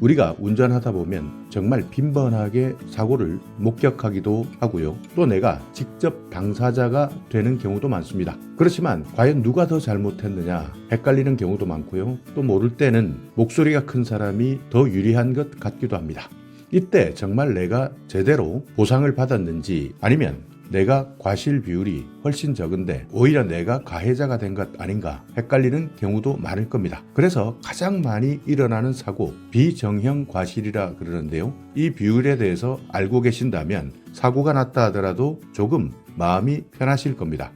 우리가 운전하다 보면 정말 빈번하게 사고를 목격하기도 하고요. 또 내가 직접 당사자가 되는 경우도 많습니다. 그렇지만 과연 누가 더 잘못했느냐 헷갈리는 경우도 많고요. 또 모를 때는 목소리가 큰 사람이 더 유리한 것 같기도 합니다. 이때 정말 내가 제대로 보상을 받았는지 아니면 내가 과실 비율이 훨씬 적은데 오히려 내가 가해자가 된 것 아닌가 헷갈리는 경우도 많을 겁니다. 그래서 가장 많이 일어나는 사고 비정형 과실이라 그러는데요. 이 비율에 대해서 알고 계신다면 사고가 났다 하더라도 조금 마음이 편하실 겁니다.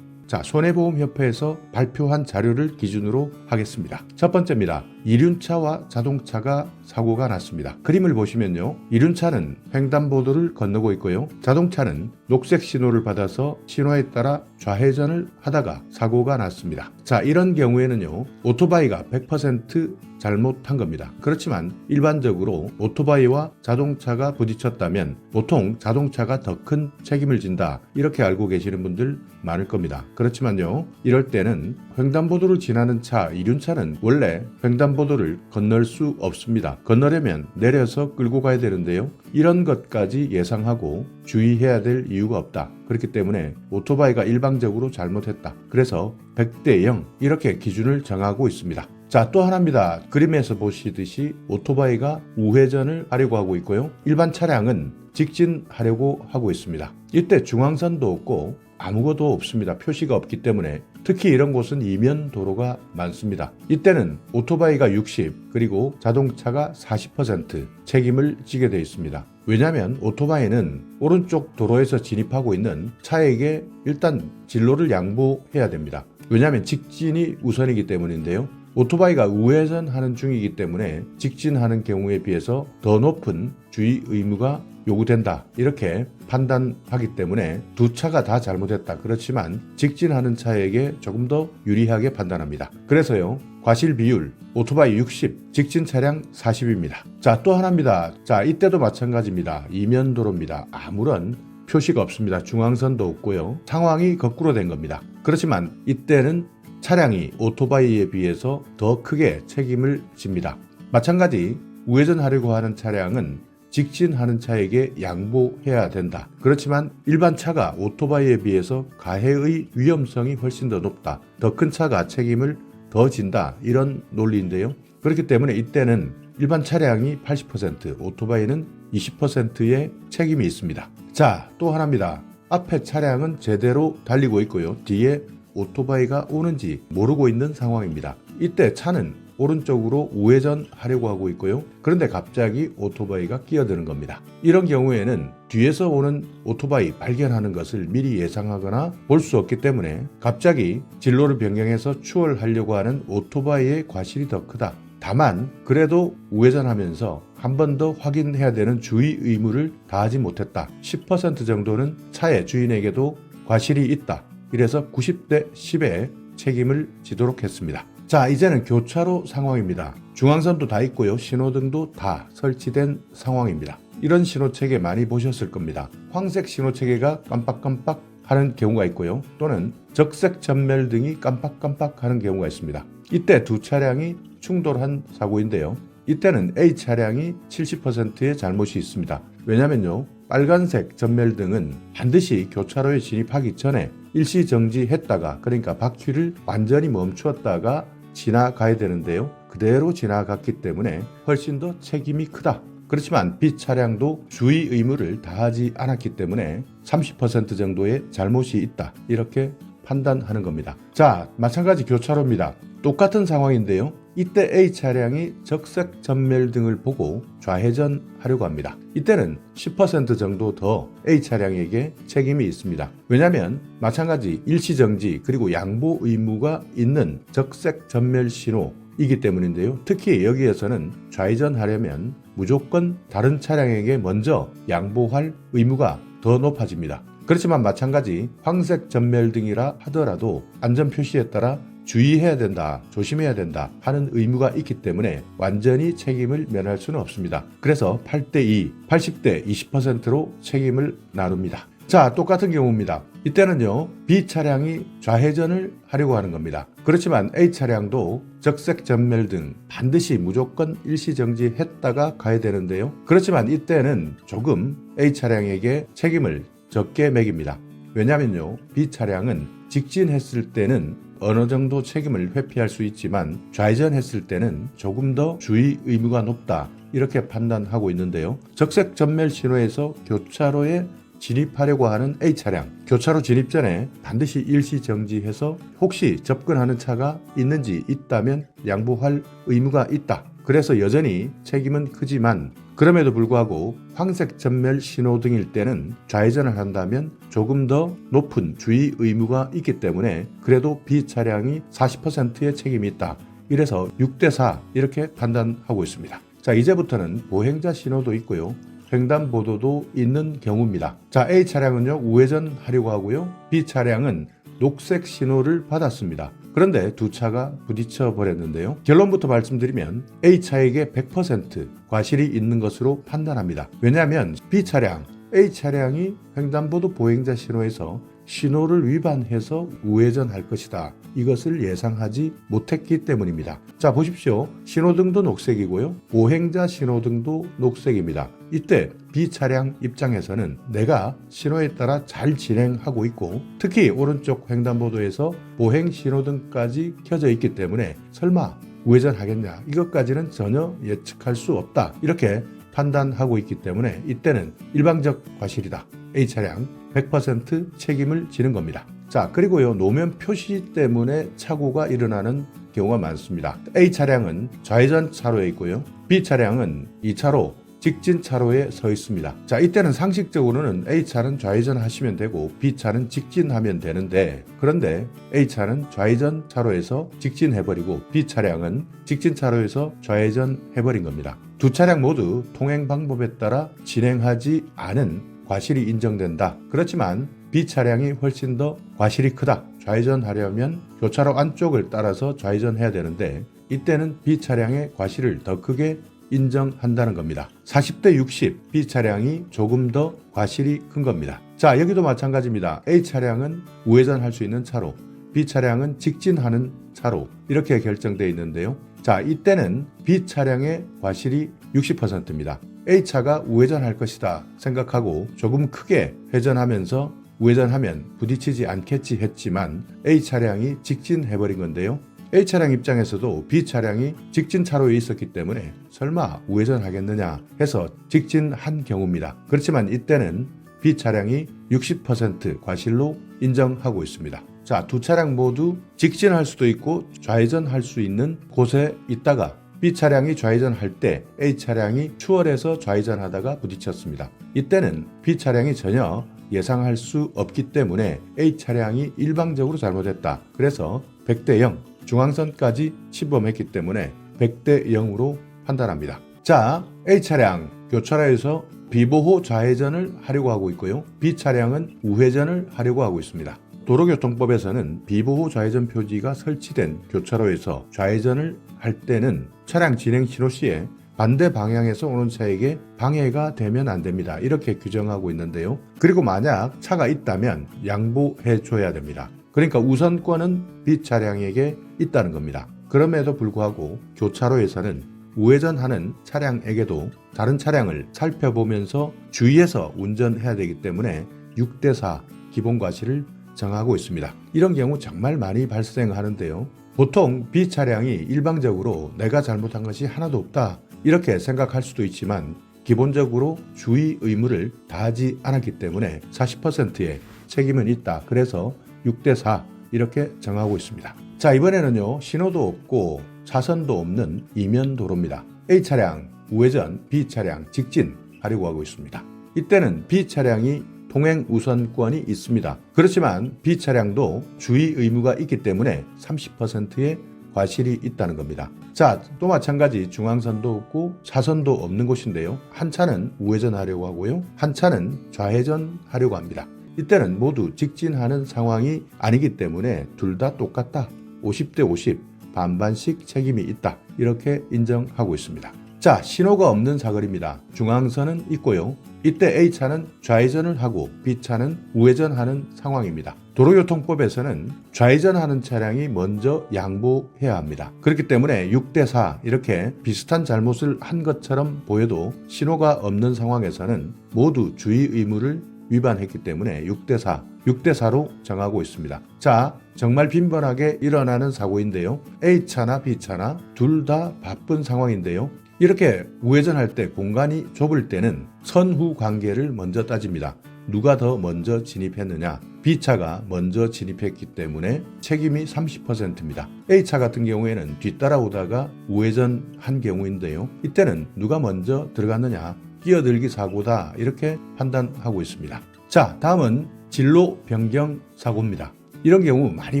자, 손해보험협회에서 발표한 자료를 기준으로 하겠습니다. 첫 번째입니다. 이륜차와 자동차가 사고가 났습니다. 그림을 보시면요. 이륜차는 횡단보도를 건너고 있고요. 자동차는 녹색 신호를 받아서 신호에 따라 좌회전을 하다가 사고가 났습니다. 자, 이런 경우에는요. 오토바이가 100% 잘못한 겁니다. 그렇지만 일반적으로 오토바이와 자동차가 부딪혔다면 보통 자동차가 더 큰 책임을 진다. 이렇게 알고 계시는 분들 많을 겁니다. 그렇지만요. 이럴 때는 횡단보도를 지나는 차, 이륜차는 원래 횡단보도를 건널 수 없습니다. 건너려면 내려서 끌고 가야 되는데요. 이런 것까지 예상하고 주의해야 될 이유가 없다. 그렇기 때문에 오토바이가 일방적으로 잘못했다. 그래서 100대 0 이렇게 기준을 정하고 있습니다. 자, 또 하나입니다. 그림에서 보시듯이 오토바이가 우회전을 하려고 하고 있고요. 일반 차량은 직진하려고 하고 있습니다. 이때 중앙선도 없고 아무것도 없습니다. 표시가 없기 때문에 특히 이런 곳은 이면 도로가 많습니다. 이때는 오토바이가 60 그리고 자동차가 40% 책임을 지게 되어 있습니다. 왜냐하면 오토바이는 오른쪽 도로에서 진입하고 있는 차에게 일단 진로를 양보해야 됩니다. 왜냐하면 직진이 우선이기 때문인데요. 오토바이가 우회전하는 중이기 때문에 직진하는 경우에 비해서 더 높은 주의 의무가 요구된다. 이렇게 판단하기 때문에 두 차가 다 잘못했다. 그렇지만 직진하는 차에게 조금 더 유리하게 판단합니다. 그래서요. 과실 비율 오토바이 60, 직진 차량 40입니다. 자, 또 하나입니다. 자, 이때도 마찬가지입니다. 이면도로입니다. 아무런 표시가 없습니다. 중앙선도 없고요. 상황이 거꾸로 된 겁니다. 그렇지만 이때는 차량이 오토바이에 비해서 더 크게 책임을 집니다. 마찬가지 우회전하려고 하는 차량은 직진하는 차에게 양보해야 된다. 그렇지만 일반 차가 오토바이에 비해서 가해의 위험성이 훨씬 더 높다. 더 큰 차가 책임을 더 진다. 이런 논리인데요. 그렇기 때문에 이때는 일반 차량이 80%, 오토바이는 20%의 책임이 있습니다. 자, 또 하나입니다. 앞에 차량은 제대로 달리고 있고요. 뒤에 오토바이가 오는지 모르고 있는 상황입니다. 이때 차는 오른쪽으로 우회전하려고 하고 있고요. 그런데 갑자기 오토바이가 끼어드는 겁니다. 이런 경우에는 뒤에서 오는 오토바이 발견하는 것을 미리 예상하거나 볼 수 없기 때문에 갑자기 진로를 변경해서 추월하려고 하는 오토바이의 과실이 더 크다. 다만 그래도 우회전하면서 한 번 더 확인해야 되는 주의 의무를 다하지 못했다. 10% 정도는 차의 주인에게도 과실이 있다. 이래서 90대 10의 책임을 지도록 했습니다. 자, 이제는 교차로 상황입니다. 중앙선도 다 있고요. 신호등도 다 설치된 상황입니다. 이런 신호체계 많이 보셨을 겁니다. 황색 신호체계가 깜빡깜빡 하는 경우가 있고요. 또는 적색 전멸등이 깜빡깜빡 하는 경우가 있습니다. 이때 두 차량이 충돌한 사고인데요. 이때는 A 차량이 70%의 잘못이 있습니다. 왜냐면요. 빨간색 전멸등은 반드시 교차로에 진입하기 전에 일시 정지했다가 그러니까 바퀴를 완전히 멈추었다가 지나가야 되는데요. 그대로 지나갔기 때문에 훨씬 더 책임이 크다. 그렇지만 B 차량도 주의 의무를 다하지 않았기 때문에 30% 정도의 잘못이 있다. 이렇게 판단하는 겁니다. 자, 마찬가지 교차로입니다. 똑같은 상황인데요. 이때 A 차량이 적색 전멸등을 보고 좌회전하려고 합니다. 이때는 10% 정도 더 A 차량에게 책임이 있습니다. 왜냐하면 마찬가지 일시정지 그리고 양보 의무가 있는 적색 전멸 신호이기 때문인데요. 특히 여기에서는 좌회전하려면 무조건 다른 차량에게 먼저 양보할 의무가 더 높아집니다. 그렇지만 마찬가지 황색 전멸등이라 하더라도 안전표시에 따라 주의해야 된다, 조심해야 된다 하는 의무가 있기 때문에 완전히 책임을 면할 수는 없습니다. 그래서 8대 2, 80대 20%로 책임을 나눕니다. 자, 똑같은 경우입니다. 이때는요, B 차량이 좌회전을 하려고 하는 겁니다. 그렇지만 A 차량도 적색 전멸 등 반드시 무조건 일시정지했다가 가야 되는데요. 그렇지만 이때는 조금 A 차량에게 책임을 적게 매깁니다. 왜냐면요, B 차량은 직진했을 때는 어느 정도 책임을 회피할 수 있지만 좌회전했을 때는 조금 더 주의 의무가 높다, 이렇게 판단하고 있는데요. 적색 전멸 신호에서 교차로에 진입하려고 하는 A 차량, 교차로 진입 전에 반드시 일시 정지해서 혹시 접근하는 차가 있다면 양보할 의무가 있다. 그래서 여전히 책임은 크지만 그럼에도 불구하고 황색 전멸 신호등일 때는 좌회전을 한다면 조금 더 높은 주의 의무가 있기 때문에 그래도 B 차량이 40%의 책임이 있다. 이래서 6대4 이렇게 판단하고 있습니다. 자, 이제부터는 보행자 신호도 있고요, 횡단보도도 있는 경우입니다. 자, A 차량은요, 우회전 하려고 하고요, B 차량은 녹색 신호를 받았습니다. 그런데 두 차가 부딪혀 버렸는데요. 결론부터 말씀드리면 A 차에게 100% 과실이 있는 것으로 판단합니다. 왜냐하면 B 차량, A 차량이 횡단보도 보행자 신호에서 신호를 위반해서 우회전할 것이다, 이것을 예상하지 못했기 때문입니다. 자, 보십시오. 신호등도 녹색이고요, 보행자 신호등도 녹색입니다. 이때 B 차량 입장에서는 내가 신호에 따라 잘 진행하고 있고 특히 오른쪽 횡단보도에서 보행 신호등까지 켜져 있기 때문에 설마 우회전하겠냐, 이것까지는 전혀 예측할 수 없다, 이렇게 판단하고 있기 때문에 이때는 일방적 과실이다. A 차량 100% 책임을 지는 겁니다. 자, 그리고요, 노면 표시 때문에 사고가 일어나는 경우가 많습니다. A 차량은 좌회전 차로에 있고요, B 차량은 2차로 직진 차로에 서 있습니다. 자, 이때는 상식적으로는 A차는 좌회전 하시면 되고 B차는 직진하면 되는데, 그런데 A차는 좌회전 차로에서 직진해버리고 B 차량은 직진 차로에서 좌회전 해버린 겁니다. 두 차량 모두 통행 방법에 따라 진행하지 않은 과실이 인정된다. 그렇지만 B 차량이 훨씬 더 과실이 크다. 좌회전하려면 교차로 안쪽을 따라서 좌회전해야 되는데 이때는 B 차량의 과실을 더 크게 인정한다는 겁니다. 40대 60, B 차량이 조금 더 과실이 큰 겁니다. 자, 여기도 마찬가지입니다. A 차량은 우회전할 수 있는 차로, B 차량은 직진하는 차로, 이렇게 결정되어 있는데요. 자, 이때는 B 차량의 과실이 60%입니다. A차가 우회전할 것이다 생각하고 조금 크게 회전하면서 우회전하면 부딪히지 않겠지 했지만 A 차량이 직진해버린 건데요. A 차량 입장에서도 B 차량이 직진 차로에 있었기 때문에 설마 우회전하겠느냐 해서 직진한 경우입니다. 그렇지만 이때는 B 차량이 60% 과실로 인정하고 있습니다. 자, 두 차량 모두 직진할 수도 있고 좌회전할 수 있는 곳에 있다가 B 차량이 좌회전할 때 A 차량이 추월해서 좌회전하다가 부딪혔습니다. 이때는 B 차량이 전혀 예상할 수 없기 때문에 A 차량이 일방적으로 잘못했다. 그래서 100대 0, 중앙선까지 침범했기 때문에 100대 0으로 판단합니다. 자, A 차량 교차로에서 비보호 좌회전을 하려고 하고 있고요, B 차량은 우회전을 하려고 하고 있습니다. 도로교통법에서는 비보호 좌회전 표지가 설치된 교차로에서 좌회전을 할 때는 차량 진행 신호 시에 반대 방향에서 오는 차에게 방해가 되면 안 됩니다. 이렇게 규정하고 있는데요. 그리고 만약 차가 있다면 양보해 줘야 됩니다. 그러니까 우선권은 B 차량에게 있다는 겁니다. 그럼에도 불구하고 교차로에서는 우회전하는 차량에게도 다른 차량을 살펴보면서 주의해서 운전해야 되기 때문에 6대4 기본과실을 정하고 있습니다. 이런 경우 정말 많이 발생하는데요. 보통 B 차량이 일방적으로 내가 잘못한 것이 하나도 없다 이렇게 생각할 수도 있지만 기본적으로 주의 의무를 다하지 않았기 때문에 40%의 책임은 있다. 그래서 6대4 이렇게 정하고 있습니다. 자, 이번에는요, 신호도 없고 차선도 없는 이면도로입니다. A 차량 우회전, B 차량 직진 하려고 하고 있습니다. 이때는 B 차량이 통행 우선권이 있습니다. 그렇지만 B 차량도 주의 의무가 있기 때문에 30%의 과실이 있다는 겁니다. 자, 또 마찬가지 중앙선도 없고 차선도 없는 곳인데요. 한 차는 우회전하려고 하고요, 한 차는 좌회전하려고 합니다. 이때는 모두 직진하는 상황이 아니기 때문에 둘 다 똑같다. 50대 50, 반반씩 책임이 있다. 이렇게 인정하고 있습니다. 자, 신호가 없는 사거리입니다. 중앙선은 있고요. 이때 A차는 좌회전을 하고 B차는 우회전하는 상황입니다. 도로교통법에서는 좌회전하는 차량이 먼저 양보해야 합니다. 그렇기 때문에 6대4 이렇게 비슷한 잘못을 한 것처럼 보여도 신호가 없는 상황에서는 모두 주의 의무를 위반했기 때문에 6대4로 정하고 있습니다. 자, 정말 빈번하게 일어나는 사고인데요. A차나 B차나 둘 다 바쁜 상황인데요. 이렇게 우회전할 때 공간이 좁을 때는 선후 관계를 먼저 따집니다. 누가 더 먼저 진입했느냐? B차가 먼저 진입했기 때문에 책임이 30%입니다. A차 같은 경우에는 뒤따라오다가 우회전한 경우인데요. 이때는 누가 먼저 들어갔느냐? 끼어들기 사고다 이렇게 판단하고 있습니다. 자, 다음은 진로 변경 사고입니다. 이런 경우 많이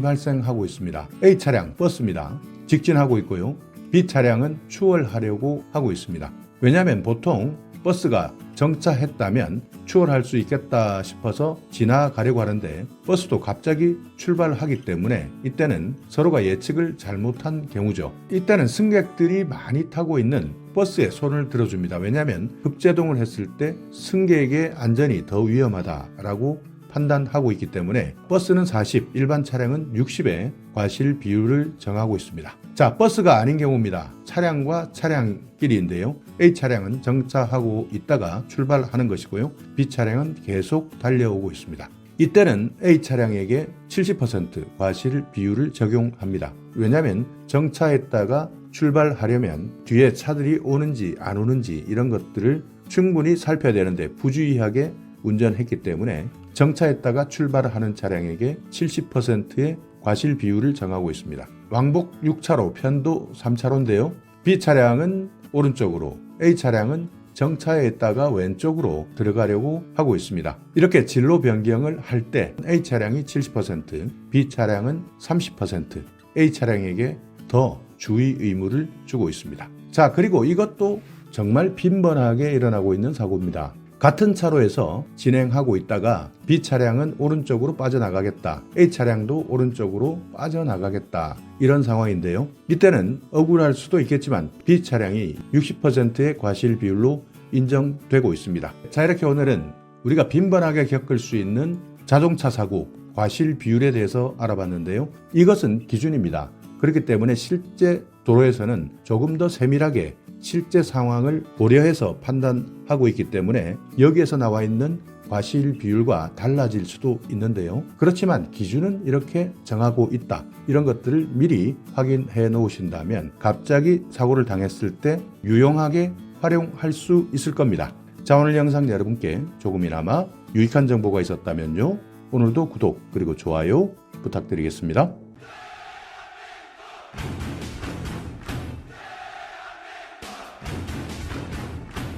발생하고 있습니다. A 차량 버스입니다. 직진하고 있고요. B 차량은 추월하려고 하고 있습니다. 왜냐하면 보통 버스가 정차했다면 추월할 수 있겠다 싶어서 지나가려고 하는데 버스도 갑자기 출발하기 때문에 이때는 서로가 예측을 잘못한 경우죠. 이때는 승객들이 많이 타고 있는 버스에 손을 들어줍니다. 왜냐하면 급제동을 했을 때 승객의 안전이 더 위험하다라고 판단하고 있기 때문에 버스는 40, 일반 차량은 60의 과실 비율을 정하고 있습니다. 자, 버스가 아닌 경우입니다. 차량과 차량끼리인데요. A 차량은 정차하고 있다가 출발하는 것이고요. B 차량은 계속 달려오고 있습니다. 이때는 A 차량에게 70% 과실 비율을 적용합니다. 왜냐하면 정차했다가 출발하려면 뒤에 차들이 오는지 안 오는지 이런 것들을 충분히 살펴야 되는데 부주의하게 운전했기 때문에 정차했다가 출발하는 차량에게 70%의 과실 비율을 정하고 있습니다. 왕복 6차로 편도 3차로인데요. B 차량은 오른쪽으로, A 차량은 정차했다가 왼쪽으로 들어가려고 하고 있습니다. 이렇게 진로 변경을 할 때 A 차량이 70%, B 차량은 30%, A 차량에게 더 주의 의무를 주고 있습니다. 자, 그리고 이것도 정말 빈번하게 일어나고 있는 사고입니다. 같은 차로에서 진행하고 있다가 B 차량은 오른쪽으로 빠져나가겠다. A 차량도 오른쪽으로 빠져나가겠다. 이런 상황인데요. 이때는 억울할 수도 있겠지만 B 차량이 60%의 과실 비율로 인정되고 있습니다. 자, 이렇게 오늘은 우리가 빈번하게 겪을 수 있는 자동차 사고 과실 비율에 대해서 알아봤는데요. 이것은 기준입니다. 그렇기 때문에 실제 도로에서는 조금 더 세밀하게 실제 상황을 고려해서 판단하고 있기 때문에 여기에서 나와 있는 과실 비율과 달라질 수도 있는데요. 그렇지만 기준은 이렇게 정하고 있다. 이런 것들을 미리 확인해 놓으신다면 갑자기 사고를 당했을 때 유용하게 활용할 수 있을 겁니다. 자, 오늘 영상 여러분께 조금이나마 유익한 정보가 있었다면요. 오늘도 구독 그리고 좋아요 부탁드리겠습니다.